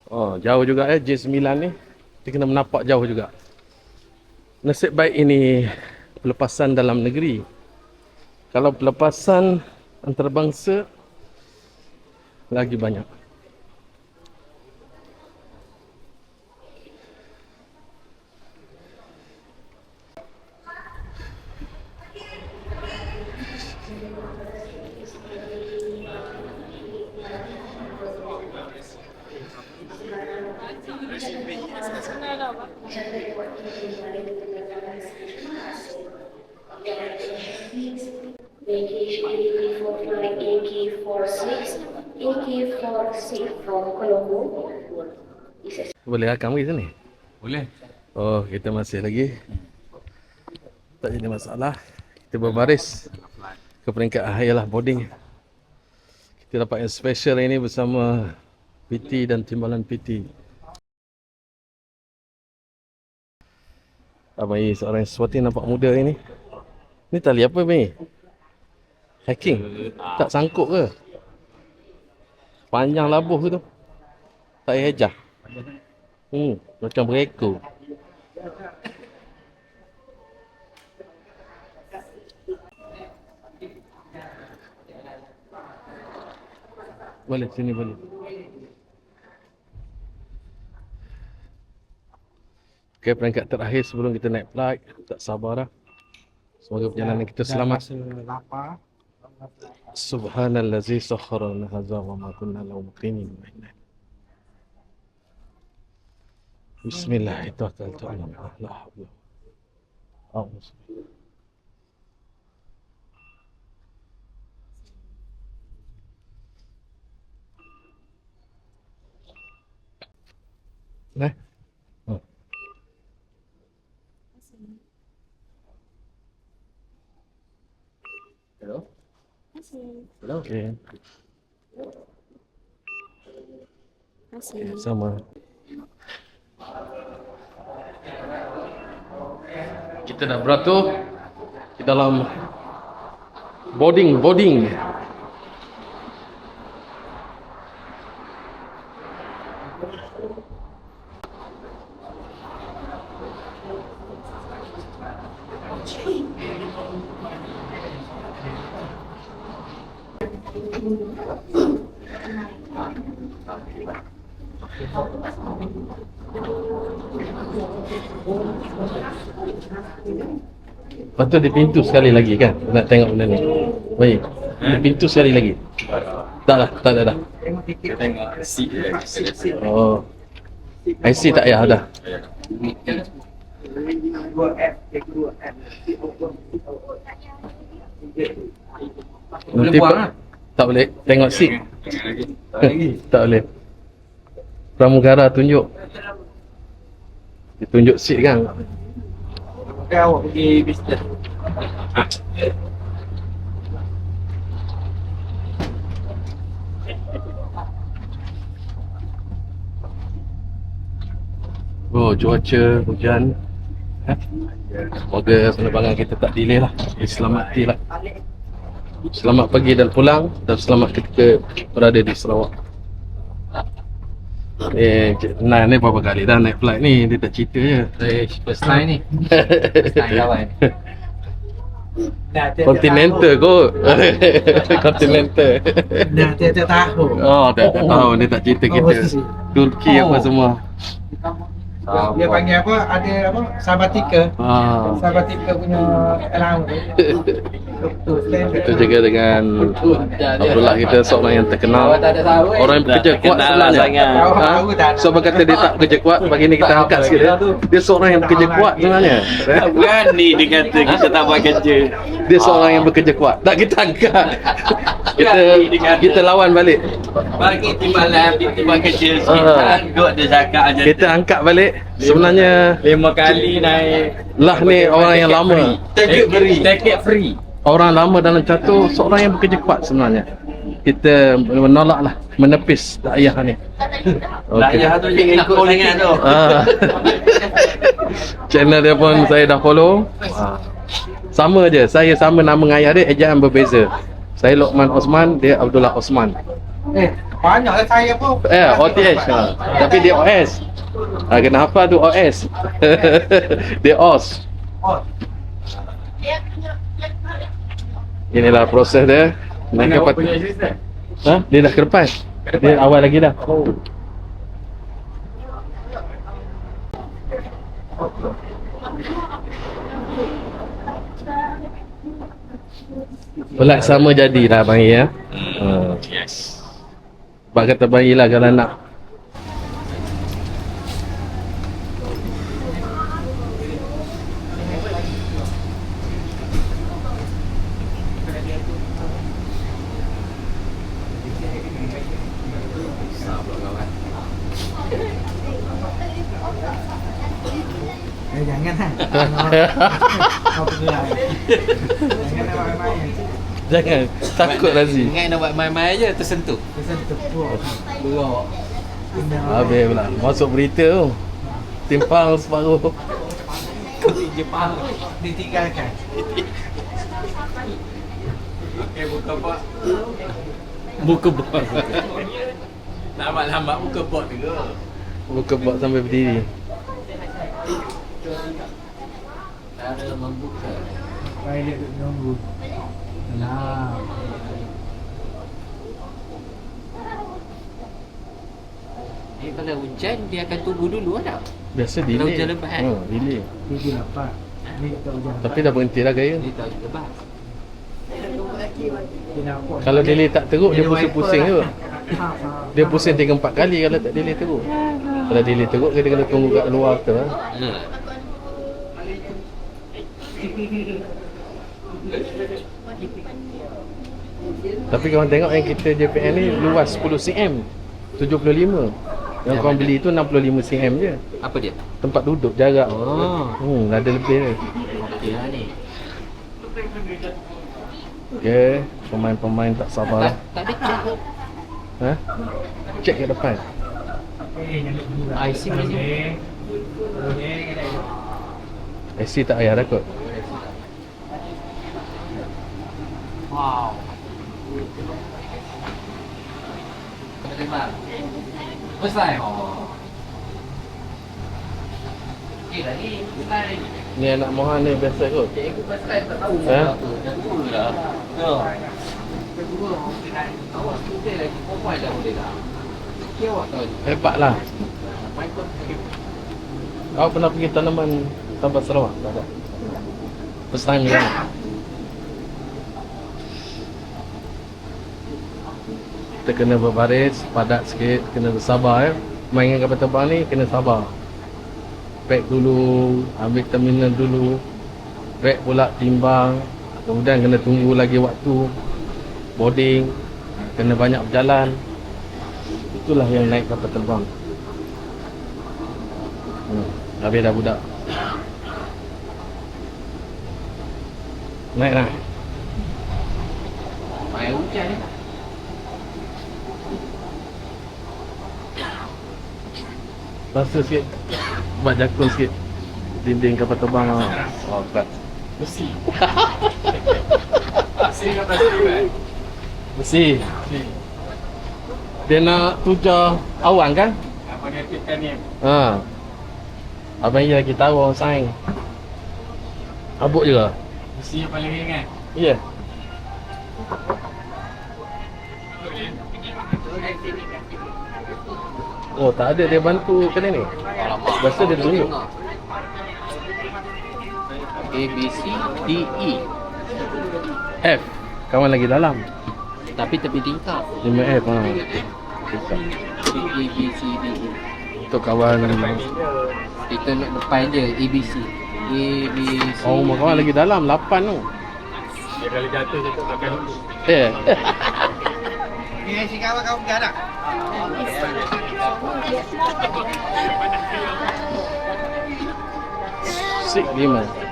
Oh, jauh juga J9 ni. Dia kena menapak jauh juga. Nasib baik ini pelepasan dalam negeri. Kalau pelepasan antarabangsa lagi banyak. Boleh rakam ke sini? Boleh. Oh, kita masih lagi. Tak jadi masalah. Kita berbaris ke peringkat akhir lah boarding. Kita dapat yang special ini bersama PT dan timbalan PT. Abang seorang yang seperti nampak muda ini. Ni tali apa ni? Hiking? Tak sangkut ke? Panjang labuh tu. Tak payah hejah. Macam berekor. Boleh, sini boleh. Okay, peringkat terakhir sebelum kita naik flight. Tak sabar dah. Semoga perjalanan kita selamat. Subhanallazi sakhkhara lana hadza wa ma kunna lahu muqrinin. Bismillah, tawakkaltu 'ala Allah. La haula. A'udzu. Nah. Hello. Hello. Okay. Masih. Sama. Kita dah beratur di dalam boarding. Lepas tu di pintu sekali lagi kan? Nak tengok benda ni. Baik. Di pintu sekali lagi. Tak ada dah. Kita tengok seat dia. Oh. IC tak payah dah. Boleh buang lah. Tak boleh tengok seat. Tak lagi. Tak boleh. Pramugara tunjuk. Ditunjuk seat kan. Pakai awak pergi business. Oh, cuaca hujan. Semoga penerbangan kita tak delay lah. Diselamatkan lah. Selamat pergi dan pulang dan selamat ketika berada di Sarawak. Cik Nan ni berapa kali dah naik flight ni, dia tak cerita je. First time ni. First time kawan. Continental kot. Continental. Dah tiap-tiap tahun. Oh, tiap-tiap tahun dia tak cerita kita. Turki apa semua. Dia panggil apa? Ada apa? Sabatika. Sabatika punya allowance. Kita jaga dengan Abdullah, kita seorang yang terkenal, orang yang bekerja kuat sebenarnya. Sebab kata dia tak bekerja kuat, pagi ni kita angkat sikit dia seorang yang bekerja kuat sebenarnya. Berani dia kata kita tak buat kerja. Dia seorang yang bekerja kuat. Tak, kita angkat. Kita lawan balik. Bagi timbalan buat kerja sikit duduk dia cakap aja. Kita angkat balik. Sebenarnya 5 kali naik. Lah ni orang yang lama. Tiket free. Orang lama dalam catur, seorang yang bekerja kuat sebenarnya. Kita menolak lah, menepis dakwah ni. Okay. Dakwah tu jangan ikut sangat tu. Channel dia pun saya dah follow. Sama je, saya sama nama dengan ayah dia, ejaan berbeza. Saya Lokman Osman, dia Abdullah Osman. Banyak lah saya pun. OTH. Tapi dia OS. Kena hafal tu OS. Dia OS. Oh. Inilah proses dia. Naik kapal. Dia dah ke depan. Dia awal lagi dah. Pelat sama jadilah Bang I, ya. Yes. Sebab kata Bang I lah kalau nak Jangan lah. Kau pergilah. Jangan nak main-main. jangan takut Razi. Ingat nak buat main-main je tersentuh. Tersentuh. Berok. Habis pula masuk berita tu. Timpang separuh. Jepang. Ditinggalkan. Okey, buka bot. Buka bot. Lambat-lambat buka bot juga. Buka bot sampai berdiri. Cara membuka. Pilot duduk menunggu. Nah. Kalau hujan dia akan tunggu dulu tak? Biasa Kalau delay. hujan lebat, Delay. Tujuh lapan. Ni tak hujan. Tapi dah berhenti dah gaya. Dia tahu lebat. Dia nak apa? Kalau delay tak teruk dia pusing-pusing je. Faham. Dia pusing 3-4 kali kalau tak delay teruk. Kalau delay teruk dia kena tunggu kat luar tu. Tapi korang tengok yang kita JPN ni luas 10 cm 75. Yang korang beli tu 65 cm je. Apa dia? Tempat duduk jarak. Oh. Ada lebih ni. Okey lah ni. Okey, pemain-pemain tak sabar. Tak ada cek. Ha? Cek kat depan. IC mana ni? IC tak payah dah kot. Wow. Besar. Oh. Okey lah ni. Besar ni. Ni anak Mohan ni biasa kot. Cikgu besar tak tahu. Ha? Dah tua lah. Ya. Kedua, awak student lagi perempuan dah boleh tak? Okey awak tahu. Hebat lah. Michael. Awak pernah pergi tanaman Tambak Sarawak? Tak ada. First time ni kan? Kita kena berbaris, padat sikit, kena bersabar. Main dengan kapal terbang ni kena sabar. Pack dulu, ambil terminal dulu. Pack pula timbang. Kemudian kena tunggu lagi waktu boarding. Kena banyak berjalan. Itulah yang naik kapal terbang. Habis dah budak. Naik lah. Main hujan ni. Rasa sikit. Buat jakun sikit. Dinding kapal terbang lah. Oh, kat. Besi. Besi ke plastik kan? Besi. Dia nak tujar awan kan? Apa dia titanium? Ha. Abang Ia lagi tahu orang saing. Abuk juga? Besi yang paling ringan. Ya. Oh, tak ada dia bantu kena ni. Biasa dia tunjuk. A, B, C, D, E. F. Kawan lagi dalam. Tapi tepi tingkap. 5F ha. A, B, C, D, E. Untuk kawan. Kita nak depan je A, B, C. A, B, C. Oh, kawan lagi dalam 8 tu. Dia kalau jatuh dia tak makan dulu. Eh. Ni si kawan-kawan pergi tak? Sik 5.